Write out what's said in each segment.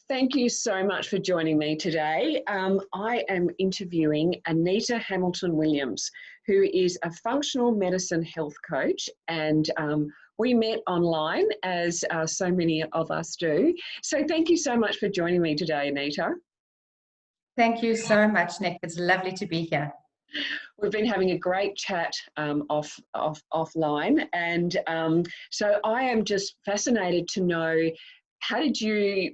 Thank you so much for joining me today. I am interviewing Anita Hamilton-Williams, who is a functional medicine health coach, and we met online, as so many of us do. So thank you so much for joining me today, Anita. Thank you so much, Nick. It's lovely to be here. We've been having a great chat offline, and so I am just fascinated to know, how did you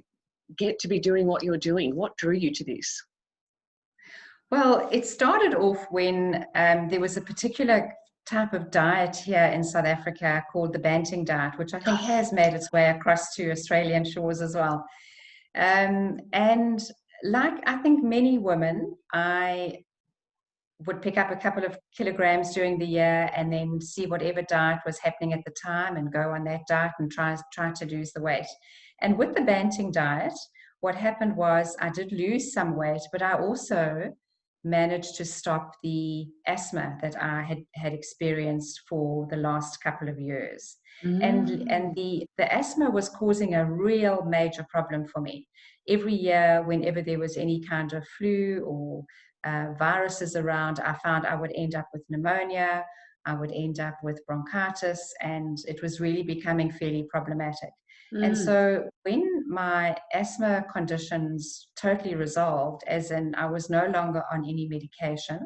get to be doing what you're doing? What drew you to this? Well, it started off when there was a particular type of diet here in South Africa called the Banting diet, which I think has made its way across to Australian shores as well. And like I think many women, I would pick up a couple of kilograms during the year and then see whatever diet was happening at the time and go on that diet and try to lose the weight. And with the Banting diet, what happened was I did lose some weight, but I also managed to stop the asthma that I had experienced for the last couple of years. And the asthma was causing a real major problem for me. Every year, whenever there was any kind of flu or viruses around, I found I would end up with pneumonia, I would end up with bronchitis, and it was really becoming fairly problematic. And so when my asthma conditions totally resolved, as in I was no longer on any medication,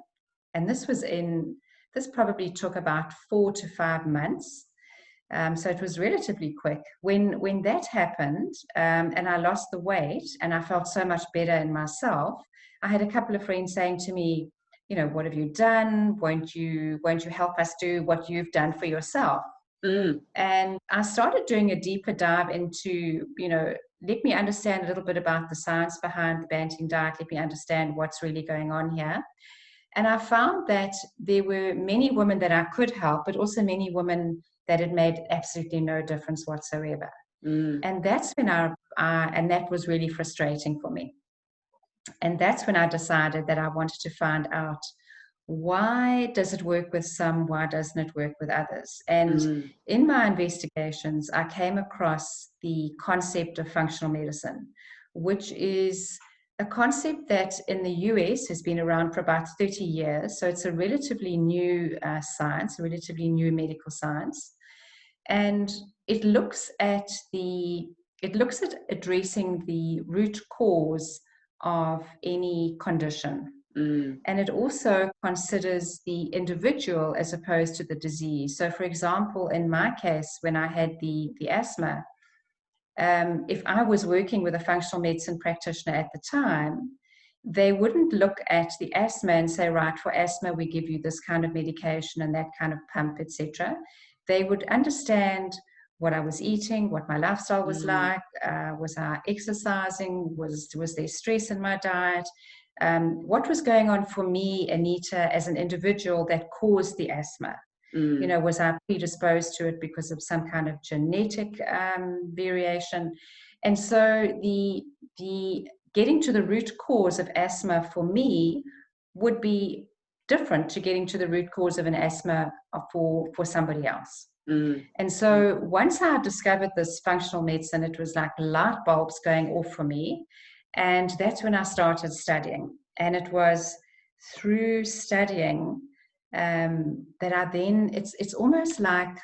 and this probably took about 4 to 5 months. So it was relatively quick. When that happened, and I lost the weight and I felt so much better in myself, I had a couple of friends saying to me, you know, what have you done? Won't you help us do what you've done for yourself? And I started doing a deeper dive into, you know, let me understand a little bit about the science behind the Banting diet. Let me understand what's really going on here. And I found that there were many women that I could help, but also many women that it made absolutely no difference whatsoever. And that's when and that was really frustrating for me. And that's when I decided that I wanted to find out, why does it work with some? Why doesn't it work with others? And in my investigations, I came across the concept of functional medicine, which is a concept that in the US has been around for about 30 years. So it's a relatively new science, a relatively new medical science. And it looks at addressing the root cause of any condition. And it also considers the individual as opposed to the disease. So for example, in my case, when I had the asthma, if I was working with a functional medicine practitioner at the time, they wouldn't look at the asthma and say, right, for asthma, we give you this kind of medication and that kind of pump, etc. They would understand what I was eating, what my lifestyle was like, was I exercising, was there stress in my diet, what was going on for me, Anita, as an individual that caused the asthma. You know, was I predisposed to it because of some kind of genetic variation? And so the getting to the root cause of asthma for me would be different to getting to the root cause of an asthma for somebody else. And so once I discovered this functional medicine, it was like light bulbs going off for me. And that's when I started studying. And it was through studying that I then, it's almost like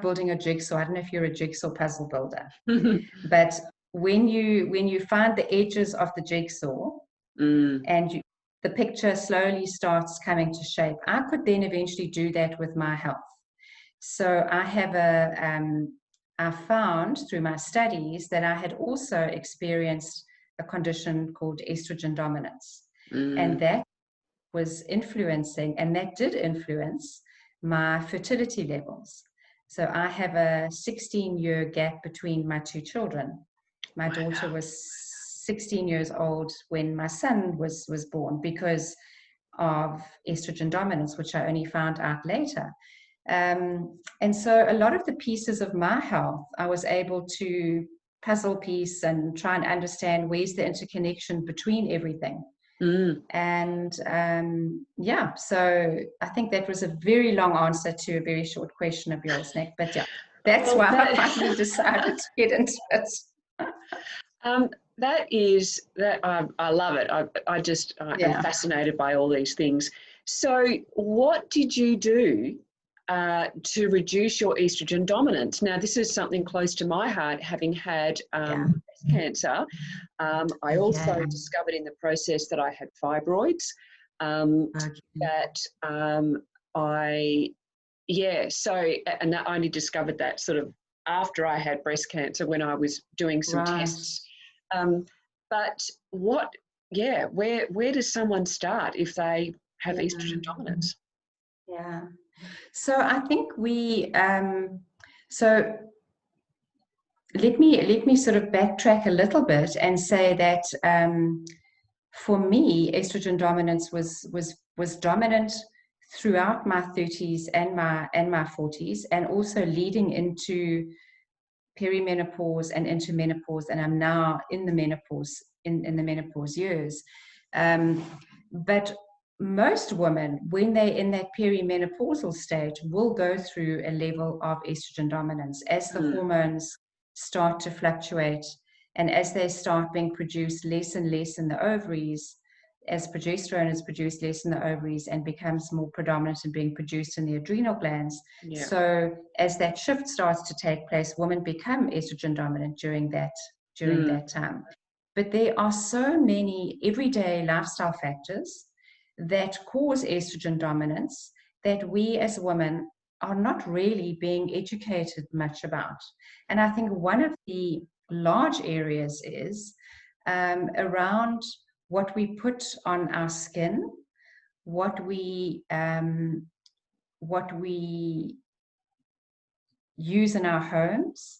building a jigsaw. I don't know if you're a jigsaw puzzle builder, but when you find the edges of the jigsaw and the picture slowly starts coming to shape, I could then eventually do that with my health. So I found through my studies that I had also experienced a condition called estrogen dominance. And that was influencing, and that did influence my fertility levels. So I have a 16-year gap between my two children. My daughter was 16 years old when my son was born because of estrogen dominance, which I only found out later. And so a lot of the pieces of my health, I was able to puzzle piece and try and understand where's the interconnection between everything. And yeah, so I think that was a very long answer to a very short question of yours, Nick. But yeah, that's why I finally decided to get into it. I love it. I am fascinated by all these things. So what did you do to reduce your estrogen dominance? Now, this is something close to my heart, having had breast cancer. I also discovered in the process that I had fibroids. And I only discovered that sort of after I had breast cancer when I was doing some tests. But where does someone start if they have estrogen dominance? Yeah. So I think so let me sort of backtrack a little bit and say that for me, estrogen dominance was dominant throughout my 30s and my 40s, and also leading into perimenopause and into menopause, and I'm now in the menopause in the menopause years. But most women, when they're in that perimenopausal stage, will go through a level of estrogen dominance as the hormones start to fluctuate, and as they start being produced less and less in the ovaries, as progesterone is produced less in the ovaries and becomes more predominant in being produced in the adrenal glands. Yeah. So as that shift starts to take place, women become estrogen dominant during that time. But there are so many everyday lifestyle factors that cause estrogen dominance that we as women are not really being educated much about. And I think one of the large areas is around what we put on our skin, what we use in our homes.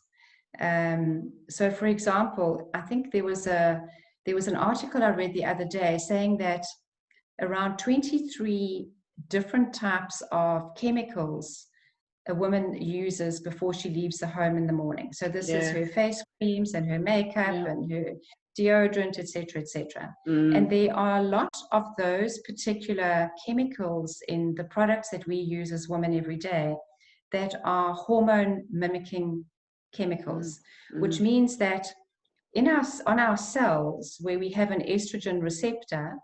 So, for example, I think there was an article I read the other day saying that around 23 different types of chemicals a woman uses before she leaves the home in the morning. So this is her face creams and her makeup and her deodorant, etc., etc. And there are a lot of those particular chemicals in the products that we use as women every day that are hormone mimicking chemicals, which means that on our cells where we have an estrogen receptor,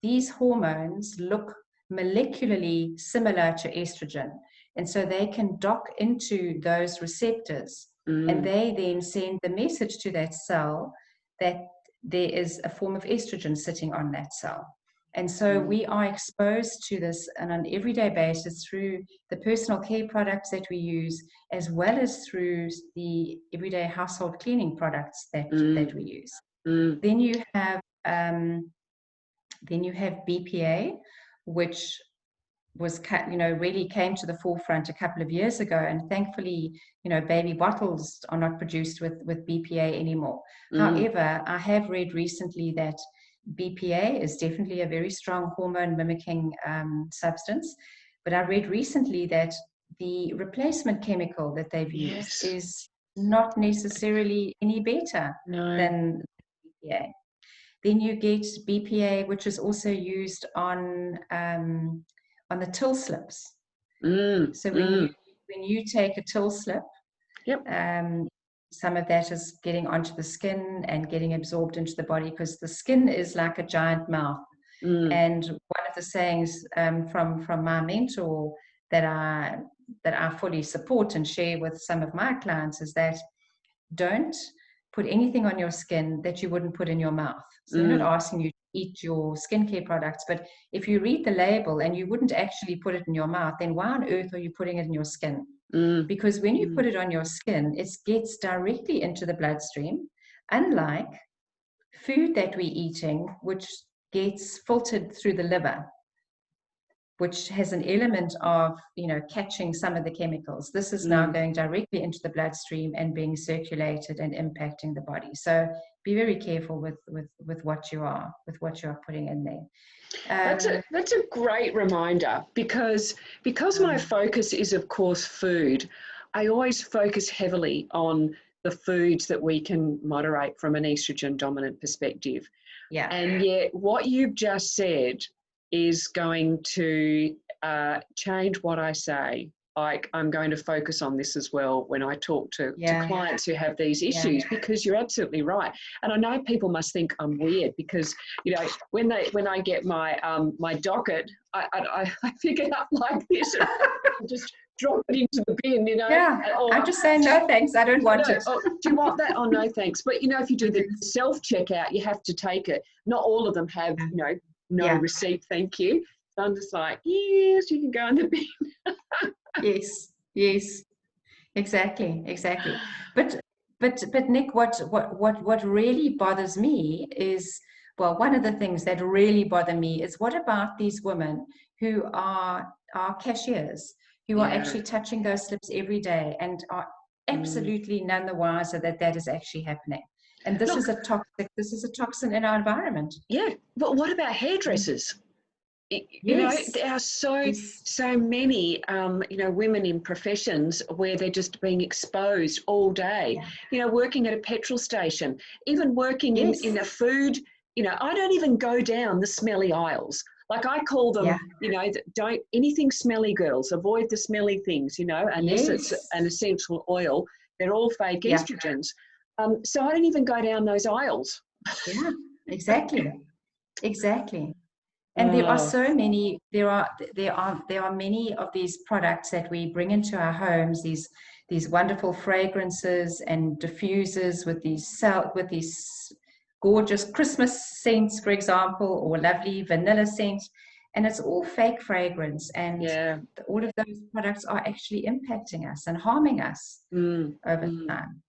these hormones look molecularly similar to estrogen. And so they can dock into those receptors, and they then send the message to that cell that there is a form of estrogen sitting on that cell. And so we are exposed to this on an everyday basis through the personal care products that we use, as well as through the everyday household cleaning products that we use. Then you have BPA, which was, really came to the forefront a couple of years ago, and thankfully, baby bottles are not produced with BPA anymore. However, I have read recently that BPA is definitely a very strong hormone mimicking substance, but I read recently that the replacement chemical that they've used is not necessarily any better than BPA. Then you get BPA, which is also used on the till slips. So when you take a till slip, some of that is getting onto the skin and getting absorbed into the body, because the skin is like a giant mouth. And one of the sayings from my mentor that I fully support and share with some of my clients is that don't put anything on your skin that you wouldn't put in your mouth. So they're not asking you to eat your skincare products, but if you read the label and you wouldn't actually put it in your mouth, then why on earth are you putting it in your skin? Because when you put it on your skin, it gets directly into the bloodstream, unlike food that we're eating, which gets filtered through the liver, which has an element of, catching some of the chemicals. This is now going directly into the bloodstream and being circulated and impacting the body. So be very careful with what you are putting in there. That's a great reminder, because my focus is, of course, food. I always focus heavily on the foods that we can moderate from an estrogen dominant perspective. Yeah. And yet what you've just said is going to change what I say I'm going to focus on this as well when I talk to clients who have these issues, because you're absolutely right. And I know people must think I'm weird because, you know, when I get my my docket, I pick it up like this and just drop it into the bin, you know. I just say no thanks, I don't want it. Oh, do you want that? Oh, no thanks. But, you know, if you do the self-checkout, you have to take it. Not all of them have, you know, no receipt, thank you. So I'm just like, yes, you can go in the bin. Yes, exactly. But Nick, what really bothers me is, well, one of the things that really bother me is, what about these women who are cashiers, who are actually touching those slips every day and are absolutely none the wiser that is actually happening. And this is a toxin in our environment. Yeah, but what about hairdressers? You know, there are so many, you know, women in professions where they're just being exposed all day. You know, working at a petrol station, even working in a food. You know, I don't even go down the smelly aisles. Like I call them, you know, don't anything smelly, girls. Avoid the smelly things. You know, unless it's an essential oil. They're all fake estrogens. So I don't even go down those aisles. Yeah, exactly. And there are so many. There are many of these products that we bring into our homes. These wonderful fragrances and diffusers with these gorgeous Christmas scents, for example, or lovely vanilla scents, and it's all fake fragrance. And all of those products are actually impacting us and harming us over time.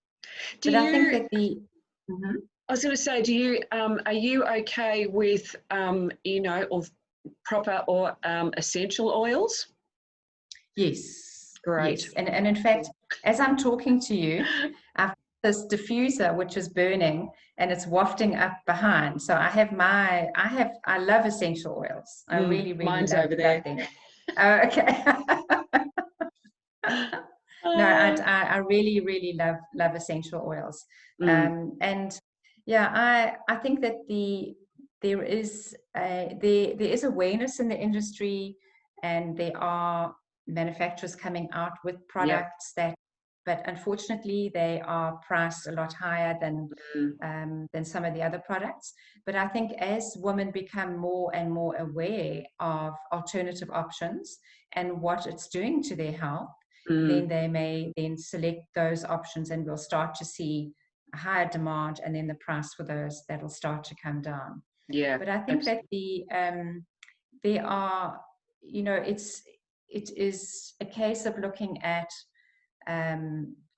I think that I was going to say, do you are you okay with you know, of proper or essential oils? Yes, great. Yes. And in fact, as I'm talking to you, I've got this diffuser which is burning and it's wafting up behind. So I love essential oils. I really mine's love, over there. love them. Oh, okay. No, I really love essential oils. And yeah, I think that there is awareness in the industry, and there are manufacturers coming out with products but unfortunately they are priced a lot higher than some of the other products. But I think as women become more and more aware of alternative options and what it's doing to their health, then they may then select those options, and we'll start to see a higher demand, and then the price for those that'll start to come down. But I think that there are, you know, it is a case of looking at,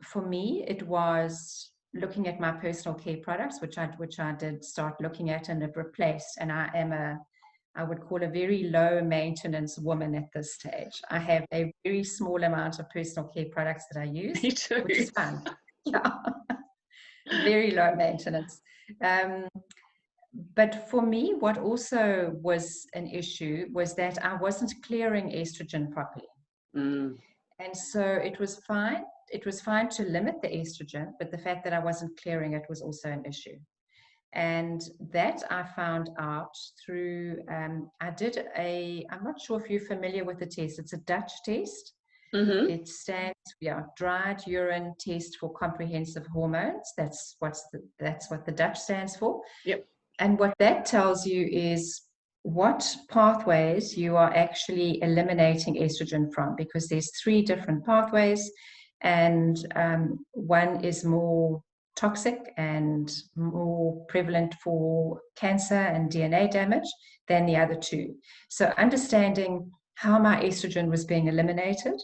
for me, it was looking at my personal care products, which I did start looking at and have replaced. And I would call a very low maintenance woman at this stage. I have a very small amount of personal care products that I use, which is fun. Very low maintenance. But for me, what also was an issue was that I wasn't clearing estrogen properly. And so it was fine. It was fine to limit the estrogen, but the fact that I wasn't clearing it was also an issue. And that I found out through, I'm not sure if you're familiar with the test. It's a Dutch test. It stands, dried urine test for comprehensive hormones. That's what the Dutch stands for. Yep. And what that tells you is what pathways you are actually eliminating estrogen from, because there's 3 different pathways, and one is more toxic and more prevalent for cancer and DNA damage than the other 2. So understanding how my estrogen was being eliminated,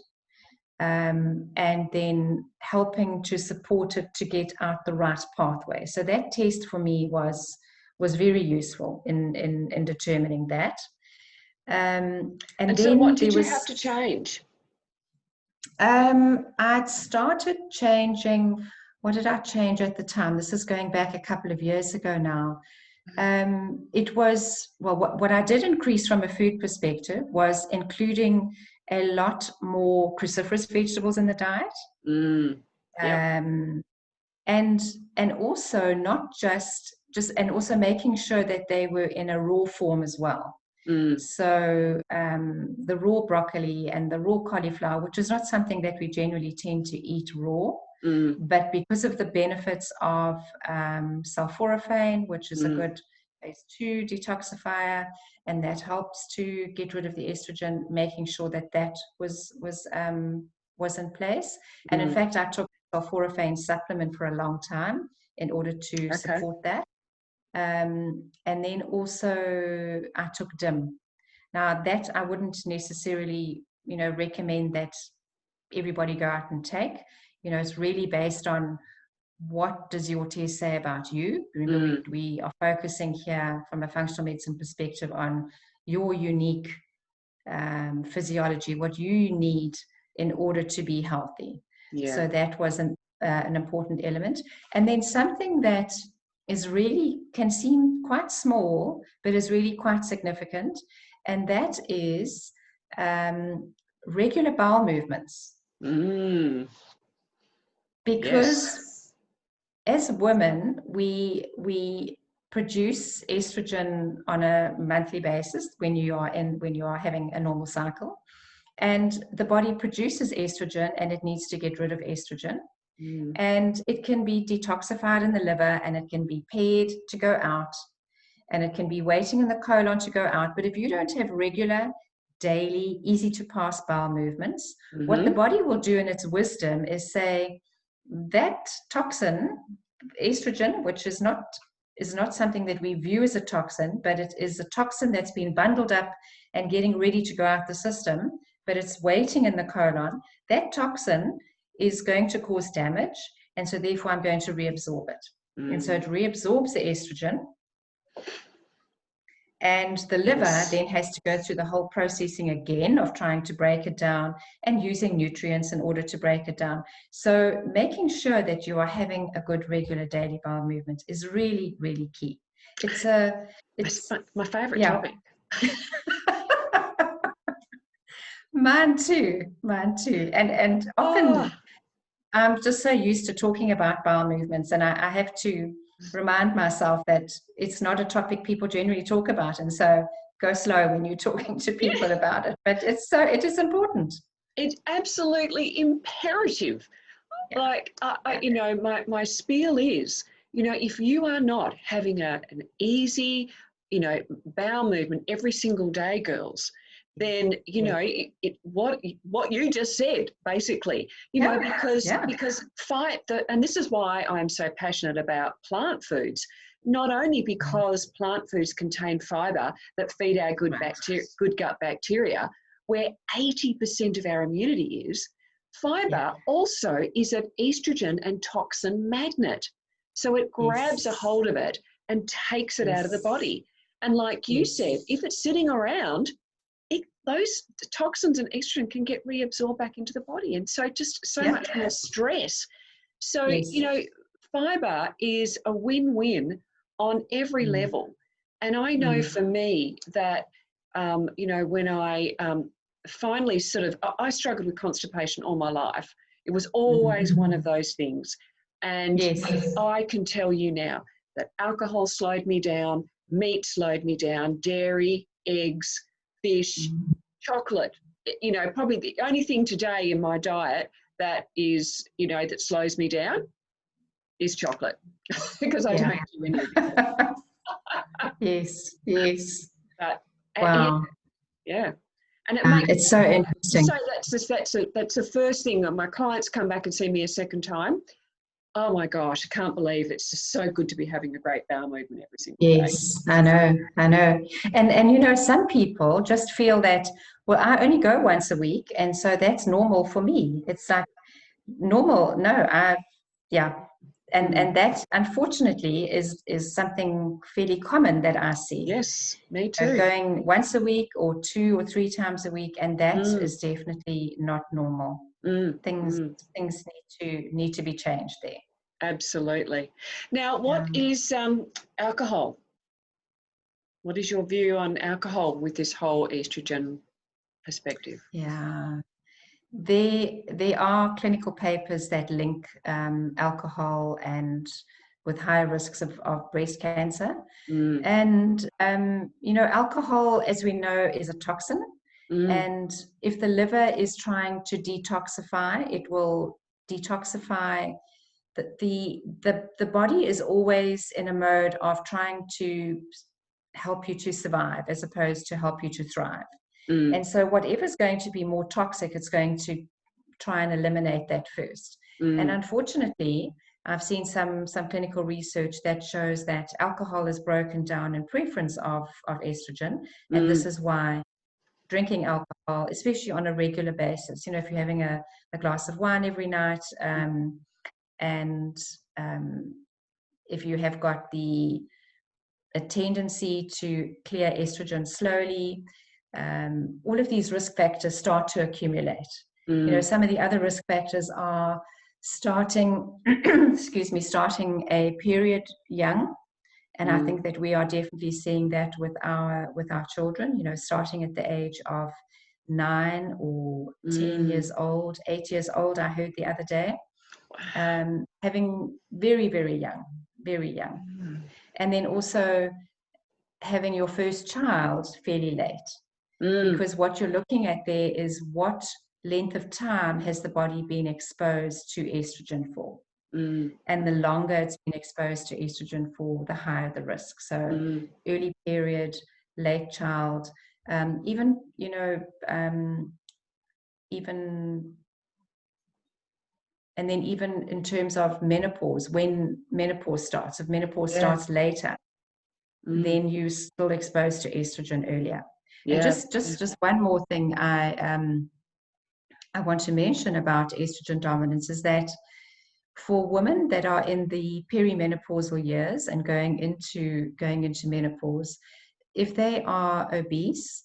and then helping to support it to get out the right pathway. So that test for me was very useful in determining that. And then so what did you have to change? I'd started changing. What did I change at the time? This is going back a couple of years ago now. It was, well, what I did increase from a food perspective was including a lot more cruciferous vegetables in the diet. And also not just and also making sure that they were in a raw form as well. So the raw broccoli and the raw cauliflower, which is not something that we generally tend to eat raw, but because of the benefits of sulforaphane, which is a good phase 2 detoxifier, and that helps to get rid of the estrogen, making sure that that was in place. And in fact, I took sulforaphane supplement for a long time in order to support that. And then also I took DIM. Now that I wouldn't necessarily, recommend that everybody go out and take. It's really based on what does your test say about you. Remember, we are focusing here from a functional medicine perspective on your unique physiology, what you need in order to be healthy. So that was an important element. And then something that is really, can seem quite small, but is really quite significant, and that is regular bowel movements. Because as women, we produce estrogen on a monthly basis when you are having a normal cycle, and the body produces estrogen and it needs to get rid of estrogen. And it can be detoxified in the liver, and it can be paired to go out, and it can be waiting in the colon to go out. But if you don't have regular, daily, easy to pass bowel movements, what the body will do in its wisdom is say that toxin, estrogen, which is not something that we view as a toxin, but it is a toxin that's been bundled up and getting ready to go out the system, but it's waiting in the colon. That toxin is going to cause damage, and so therefore I'm going to reabsorb it. And so it reabsorbs the estrogen, and the liver then has to go through the whole processing again of trying to break it down and using nutrients in order to break it down. So making sure that you are having a good regular daily bowel movement is really, really key. It's my favorite topic. Mine too. And often I'm just so used to talking about bowel movements, and I have to remind myself that it's not a topic people generally talk about, and so go slow when you're talking to people about it. But it is important. It's absolutely imperative. Like my spiel is, if you are not having an easy, bowel movement every single day, girls, then what you just said basically, because and this is why I'm so passionate about plant foods. Not only because plant foods contain fiber that feed our good gut bacteria, where 80% of our immunity is. Fiber also is an estrogen and toxin magnet, so it grabs a hold of it and takes it out of the body. And like you said, if it's sitting around, those toxins and estrogen can get reabsorbed back into the body, and so just so much more stress. So fiber is a win-win on every level. And I know for me that when I finally I struggled with constipation all my life. It was always one of those things, and I can tell you now that alcohol slowed me down, meat slowed me down, dairy, eggs, fish, chocolate. Probably the only thing today in my diet that is, that slows me down is chocolate because I don't do anything. Yes. But, wow. And it makes it's so interesting. So that's the first thing. My clients come back and see me a second time. Oh my gosh, I can't believe it's just so good to be having a great bowel movement every single day. Yes, I know. And some people just feel that, well, I only go once a week, and so that's normal for me. It's like normal. No, and that unfortunately is something fairly common that I see. Yes, me too. Going once a week or 2 or 3 times a week, and that is definitely not normal. Things need to be changed there. Absolutely. Now, what is alcohol? What is your view on alcohol with this whole estrogen perspective? Yeah. There are clinical papers that link alcohol and with higher risks of breast cancer. Mm. And, alcohol, as we know, is a toxin. Mm. And if the liver is trying to detoxify, it will detoxify. The body is always in a mode of trying to help you to survive as opposed to help you to thrive. Mm. And so whatever's going to be more toxic, it's going to try and eliminate that first. And unfortunately, I've seen some clinical research that shows that alcohol is broken down in preference of estrogen. And this is why drinking alcohol, especially on a regular basis, if you're having a glass of wine every night, and if you have got a tendency to clear estrogen slowly, all of these risk factors start to accumulate. Some of the other risk factors are starting a period young. And I think that we are definitely seeing that with our children, starting at the age of 9 or 10 years old, 8 years old, I heard the other day. Having very, very young. And then also having your first child fairly late. Because what you're looking at there is what length of time has the body been exposed to estrogen for. And the longer it's been exposed to estrogen for, the higher the risk. So early period, late child, even and then even in terms of menopause, when menopause starts, if menopause starts later, then you're still exposed to estrogen earlier. And just one more thing I want to mention about estrogen dominance is that for women that are in the perimenopausal years and going into menopause, if they are obese,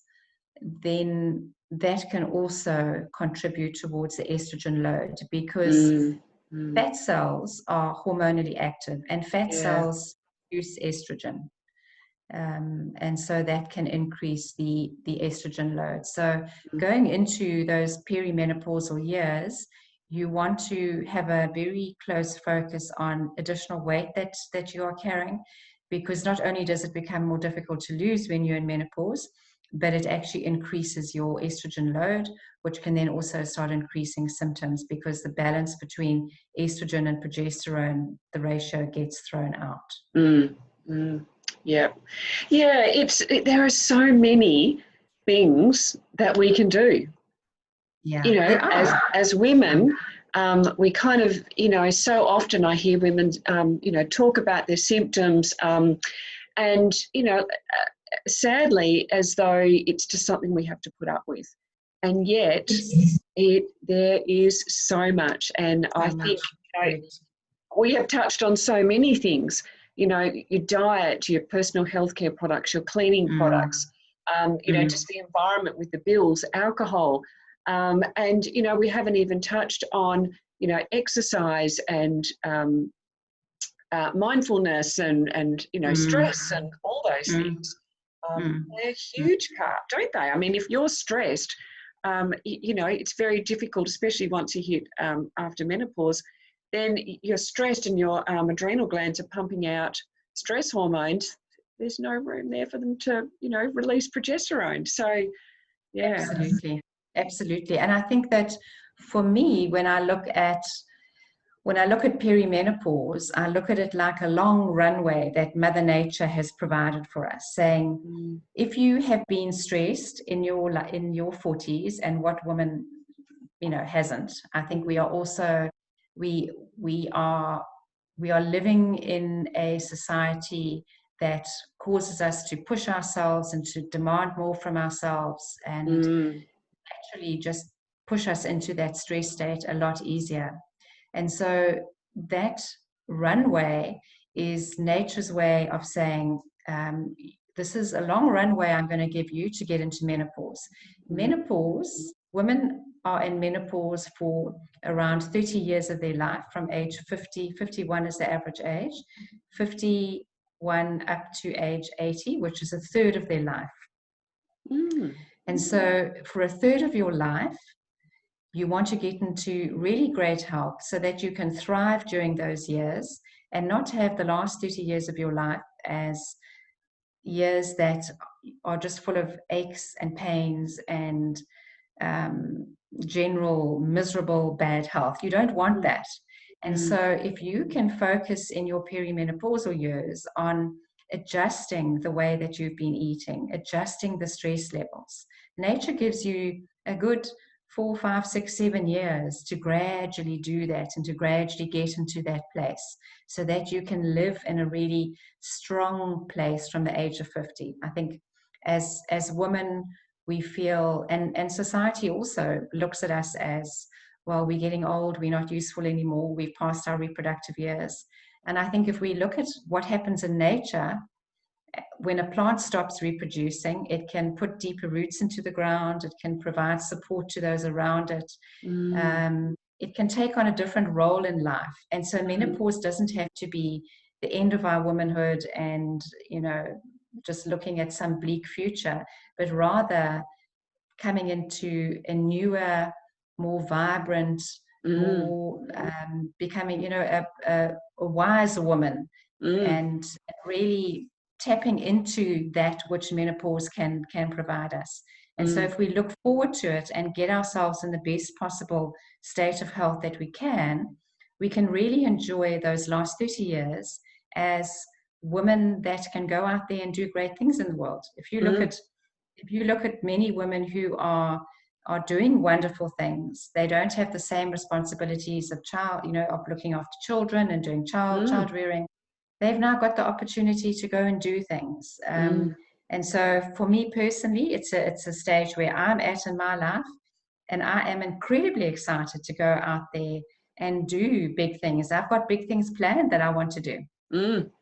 then that can also contribute towards the estrogen load, because fat cells are hormonally active, and fat cells produce estrogen. And so that can increase the estrogen load. So going into those perimenopausal years, you want to have a very close focus on additional weight that you are carrying, because not only does it become more difficult to lose when you're in menopause, but it actually increases your estrogen load, which can then also start increasing symptoms, because the balance between estrogen and progesterone, the ratio gets thrown out. Yeah. There are so many things that we can do. As women, we kind of, so often I hear women, talk about their symptoms, and, sadly, as though it's just something we have to put up with. And yet there is so much. And I think we have touched on so many things, your diet, your personal healthcare products, your cleaning products, just the environment with the bills, alcohol. And, we haven't even touched on, exercise and mindfulness and stress and all those things. They're a huge part, don't they? I mean, if you're stressed, it's very difficult, especially once you hit after menopause, then you're stressed and your adrenal glands are pumping out stress hormones. There's no room there for them to, release progesterone. So, yeah. Absolutely. And I think that for me, when I look at perimenopause, I look at it like a long runway that Mother Nature has provided for us, saying, if you have been stressed in your 40s, and what woman, hasn't, I think we are also, we are living in a society that causes us to push ourselves and to demand more from ourselves, and actually just push us into that stress state a lot easier. And so that runway is nature's way of saying, this is a long runway I'm going to give you to get into menopause. Menopause, women are in menopause for around 30 years of their life, from age 50, 51 is the average age, 51 up to age 80, which is a third of their life. And so for a third of your life, you want to get into really great health so that you can thrive during those years and not have the last 30 years of your life as years that are just full of aches and pains and general miserable bad health. You don't want that. And so if you can focus in your perimenopausal years on adjusting the way that you've been eating, adjusting the stress levels, nature gives you a good 4, 5, 6, 7 years to gradually do that and to gradually get into that place so that you can live in a really strong place from the age of 50. I think as women, we feel, and society also looks at us as, well, we're getting old, we're not useful anymore, we've passed our reproductive years. And I think if we look at what happens in nature, when a plant stops reproducing, it can put deeper roots into the ground, it can provide support to those around it. It can take on a different role in life. And so menopause doesn't have to be the end of our womanhood and, you know, just looking at some bleak future, but rather coming into a newer, more vibrant, more becoming, you know, a wiser woman and really tapping into that which menopause can provide us. And so if we look forward to it and get ourselves in the best possible state of health that we can really enjoy those last 30 years as women that can go out there and do great things in the world. If you look at many women who are doing wonderful things, they don't have the same responsibilities of of looking after children and doing child rearing. They've now got the opportunity to go and do things. And so for me personally, it's a stage where I'm at in my life, and I am incredibly excited to go out there and do big things. I've got big things planned that I want to do.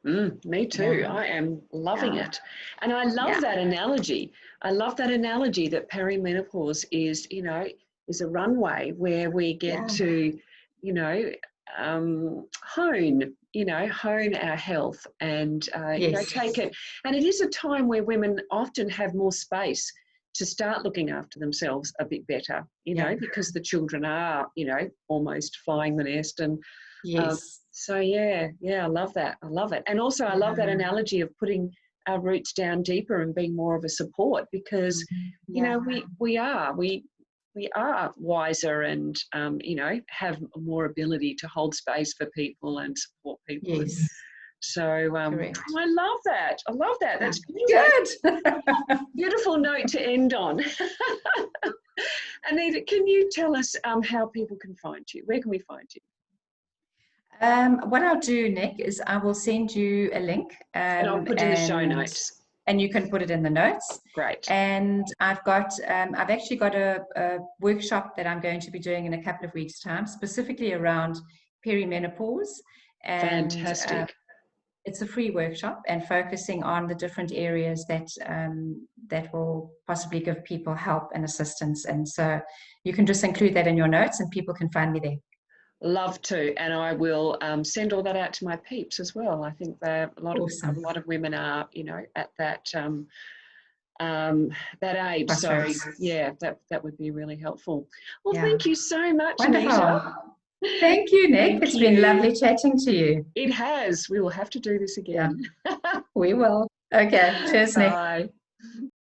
Me too. Yeah. I am loving it. And I love that analogy. I love that analogy that perimenopause is, you know, is a runway where we get to, you know, hone our health and, you know, take it. And it is a time where women often have more space to start looking after themselves a bit better, you know, because the children are, you know, almost flying the nest. And so, I love that. I love it. And also I love that analogy of putting our roots down deeper and being more of a support because, you know, we are wiser and, you know, have more ability to hold space for people and support people. So I love that. I love that. That's good. Beautiful note to end on. Anita, can you tell us how people can find you? Where can we find you? What I'll do, Nick, is I will send you a link. And I'll put in the show notes. And you can put it in the notes. Great. And I've actually got a workshop that I'm going to be doing in a couple of weeks' time, specifically around perimenopause. And, fantastic. It's a free workshop and focusing on the different areas that will possibly give people help and assistance. And so you can just include that in your notes and people can find me there. Love to, and I will send all that out to my peeps as well. I think a lot of women are, you know, at that age. So that would be really helpful. Well, thank you so much, Anita. Thank you, Nick. It's been lovely chatting to you. It has. We will have to do this again. We will. Okay. Cheers, Nick. Bye.